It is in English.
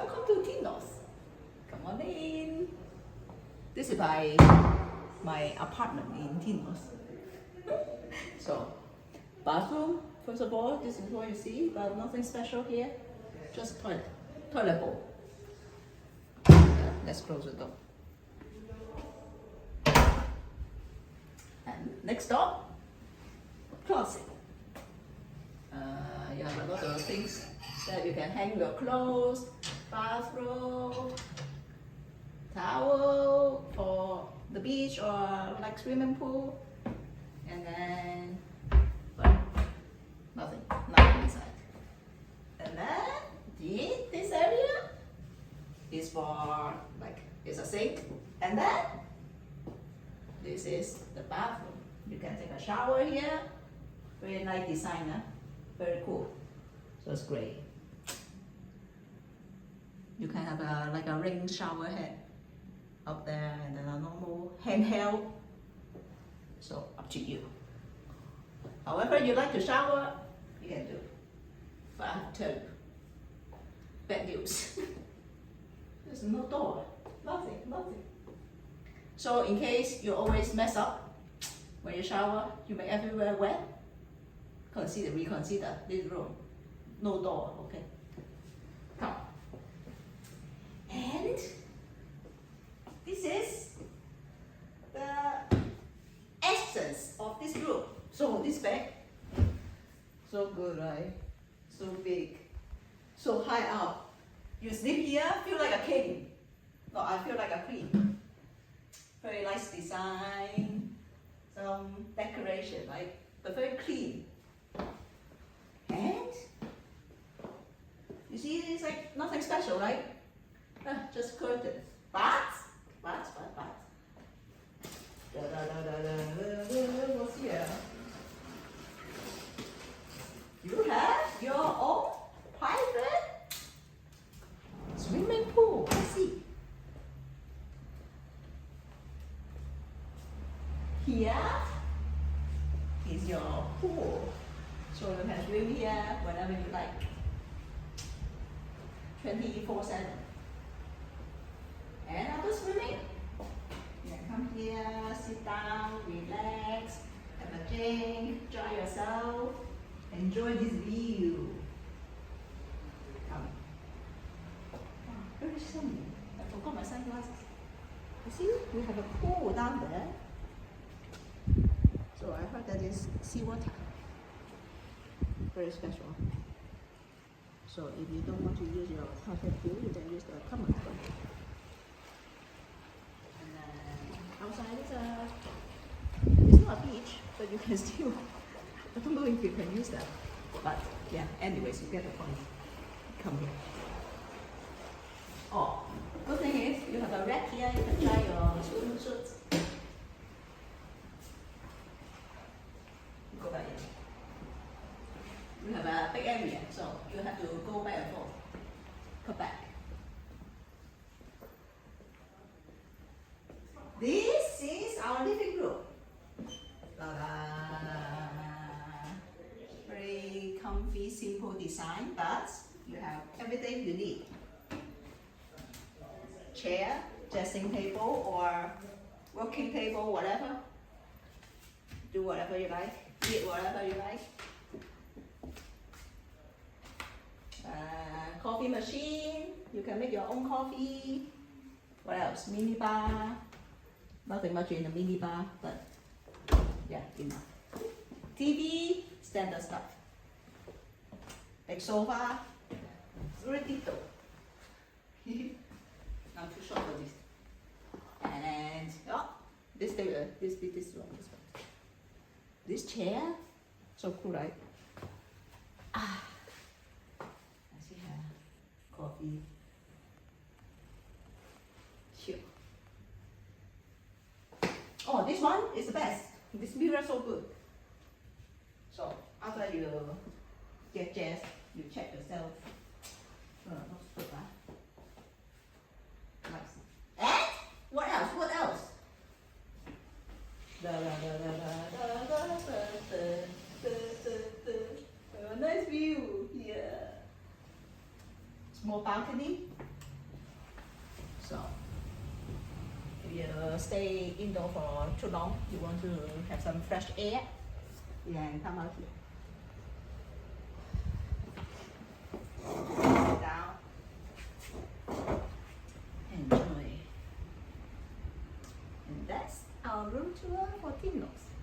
welcome to Tinos. Come on in. This is my apartment in Tinos. So, bathroom, first of all, this is what you see, but nothing special here. Just toilet bowl. Let's close the door. And next door, closet. You have a lot of things that you can hang your clothes, bathrobe, towel for the beach or like swimming pool, and then nothing inside. And then this area is for like it's a sink, and then this is the bathroom. You can take a shower here. Very nice design, huh? Very cool. So it's great. You can have like a ring shower head up there, and then a normal handheld. So up to you. However you like to shower, you can do. But I have to tell you, bad news. There's no door. Nothing. So in case you always mess up when you shower, you make everywhere wet, reconsider this room. No door, okay? Come. And this is the essence of this room. So this bed, so good, right? So big, so high up. You sleep here, feel like a king. No, I feel like a queen. Very nice design, some decoration, right? But very clean. And you see, it's like nothing special, right? Just curtains. But. What's here? You have your own private swimming pool. I see. Here is your pool. So you can swim here whenever you like. 24/7. And after swimming, you can come here, sit down, relax, have a drink, enjoy yourself, enjoy this view. Come. Very sunny. I forgot my sunglasses. You see, we have a pool down there. So I heard that is seawater. Very special. So if you don't want to use your private pool, you can use the common one. And then outside it's not a beach, but you can still, I don't know if you can use that. But yeah, anyways, you get the point. Come here. Oh, good thing is you have a rack here, you can dry your swimming suits. Go back in. We have a big area, so you have to go back and forth. Come back. This is our living room. Very comfy, simple design, but you have everything you need. Chair, dressing table, or working table, whatever. Do whatever you like, eat whatever you like. Coffee machine, you can make your own coffee. What else? Mini bar. Nothing much in the mini bar, but yeah, enough. TV, standard stuff. Big sofa, pretty tall. I'm too short for this. And this table, this one. This chair, so cool, right? Coffee. Chill. Oh, this one is the best. This mirror so good. So after you get dressed, you check yourself. Not good, huh? Nice. And what else? A nice view here. Small balcony, So if you stay indoor for too long, you want to have some fresh air, you can come out here. Sit down. Enjoy. And that's our room tour for Tinos.